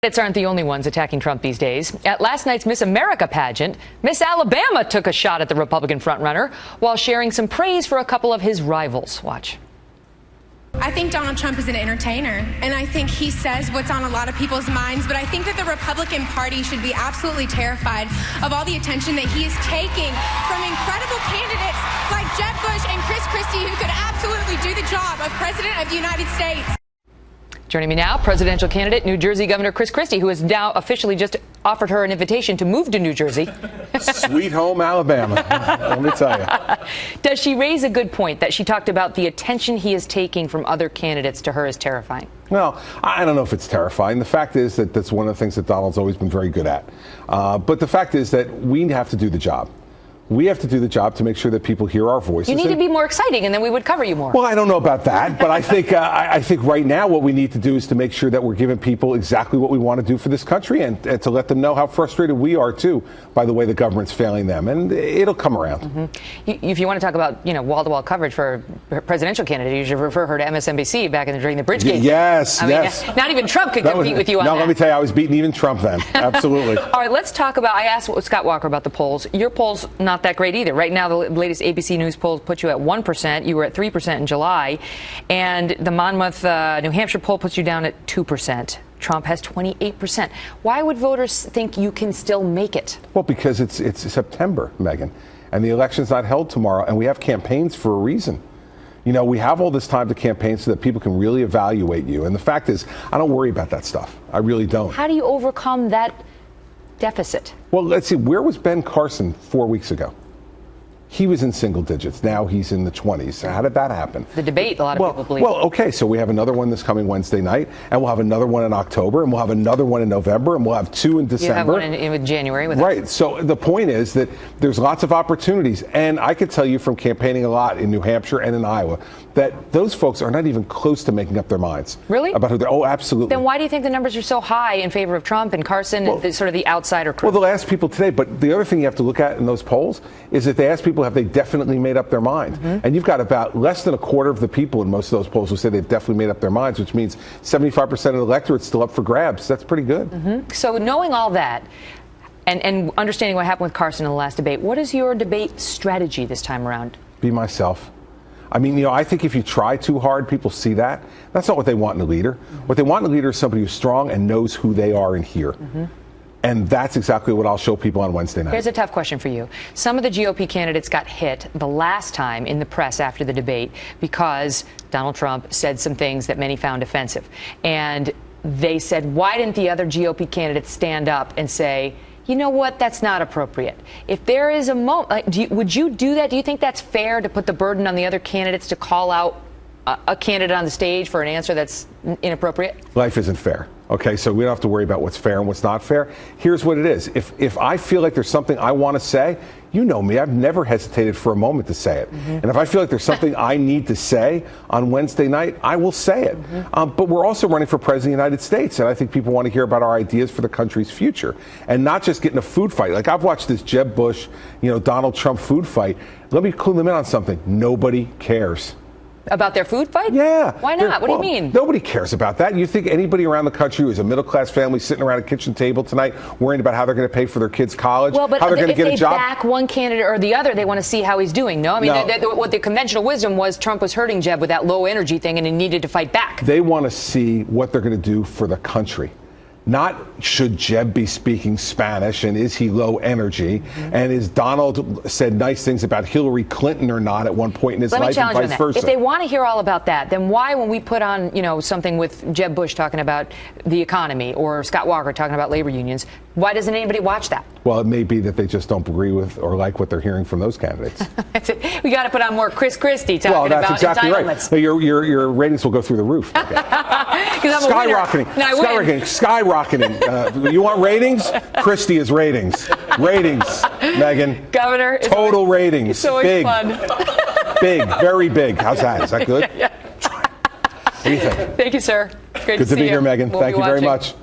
Candidates aren't the only ones attacking Trump these days. At last night's Miss America pageant, Miss Alabama took a shot at the Republican frontrunner while sharing some praise for a couple of his rivals. Watch. I think Donald Trump is an entertainer, and I think he says what's on a lot of people's minds, but I think that the Republican Party should be absolutely terrified of all the attention that he is taking from incredible candidates like Jeb Bush and Christie, who could absolutely do the job of President of the United States. Joining me now, presidential candidate, New Jersey Governor Chris Christie, who has now officially just offered her an invitation to move to New Jersey. Sweet home Alabama, let me tell you. Does she raise a good point that she talked about the attention he is taking from other candidates to her is terrifying? Well, I don't know if it's terrifying. The fact is that that's one of the things that Donald's always been very good at. But the fact is that we have to do the job. We have to do the job to make sure that people hear our voices. You need to be more exciting, and then we would cover you more. Well, I don't know about that, but I think I think right now what we need to do is to make sure that we're giving people exactly what we want to do for this country, and to let them know how frustrated we are too by the way the government's failing them, and it'll come around. Mm-hmm. If you want to talk about wall-to-wall coverage for a presidential candidate, you should refer her to MSNBC during the Bridgegate. Yes, yes. Not even Trump could compete with you on that. No, let me tell you, I was beating even Trump then. Absolutely. All right, let's talk about. I asked Scott Walker about the polls. Your polls not that great either. Right now, the latest ABC News polls put you at 1%. You were at 3% in July. And the Monmouth, New Hampshire poll puts you down at 2%. Trump has 28%. Why would voters think you can still make it? Well, because it's September, Megyn, and the election's not held tomorrow, and we have campaigns for a reason. You know, we have all this time to campaign so that people can really evaluate you. And the fact is, I don't worry about that stuff. I really don't. How do you overcome that deficit? Well, let's see. Where was Ben Carson 4 weeks ago? He was in single digits. Now he's in the 20s. How did that happen? The debate, a lot of people believe. Well, okay, so we have another one this coming Wednesday night, and we'll have another one in October, and we'll have another one in November, and we'll have two in December. You have one in January. Right. So the point is that there's lots of opportunities, and I can tell you from campaigning a lot in New Hampshire and in Iowa that those folks are not even close to making up their minds. Really? About who they're. Oh, absolutely. Then why do you think the numbers are so high in favor of Trump and Carson and sort of the outsider crew? Well, they'll ask people today, but the other thing you have to look at in those polls is that they ask people have they definitely made up their mind. Mm-hmm. And you've got about less than a quarter of the people in most of those polls who say they've definitely made up their minds, which means 75% of the electorate's still up for grabs. That's pretty good. Mm-hmm. So knowing all that and understanding what happened with Carson in the last debate, what is your debate strategy this time around? Be myself. I mean, I think if you try too hard, people see that. That's not what they want in a leader. Mm-hmm. What they want in a leader is somebody who's strong and knows who they are in here. Mm-hmm. And that's exactly what I'll show people on Wednesday night. Here's a tough question for you. Some of the GOP candidates got hit the last time in the press after the debate because Donald Trump said some things that many found offensive. And they said, why didn't the other GOP candidates stand up and say, you know what, that's not appropriate? If there is a moment, would you do that? Do you think that's fair to put the burden on the other candidates to call out a candidate on the stage for an answer that's inappropriate? Life isn't fair. Okay, so we don't have to worry about what's fair and what's not fair. Here's what it is. If I feel like there's something I want to say, you know me, I've never hesitated for a moment to say it. Mm-hmm. And if I feel like there's something I need to say on Wednesday night, I will say it. Mm-hmm. But we're also running for president of the United States, and I think people want to hear about our ideas for the country's future, and not just get in a food fight. Like I've watched this Jeb Bush, Donald Trump food fight. Let me clue them in on something. Nobody cares. About their food fight? Yeah. Why not? What do you mean? Nobody cares about that. You think anybody around the country who is a middle-class family sitting around a kitchen table tonight worrying about how they're going to pay for their kids' college, how they're going to get a job? If they back one candidate or the other, they want to see how he's doing, no? I mean, what the conventional wisdom was Trump was hurting Jeb with that low energy thing and he needed to fight back. They want to see what they're going to do for the country. Not should Jeb be speaking Spanish and is he low energy? Mm-hmm. And is Donald said nice things about Hillary Clinton or not at one point in his life and vice versa? If they want to hear all about that, then why, when we put on, something with Jeb Bush talking about the economy or Scott Walker talking about labor unions, why doesn't anybody watch that? Well, it may be that they just don't agree with or like what they're hearing from those candidates. We got to put on more Christie talking about exactly entitlements. Right. Your ratings will go through the roof. Okay. Skyrocketing. Skyrocketing. You want ratings? Christie is ratings. Ratings, Megyn. Governor. Total ratings. It's always big. Fun. Big. Very big. How's that? Is that good? Yeah. What do you think? Thank you, sir. Great Good to be here, Megyn. We'll Thank you very much.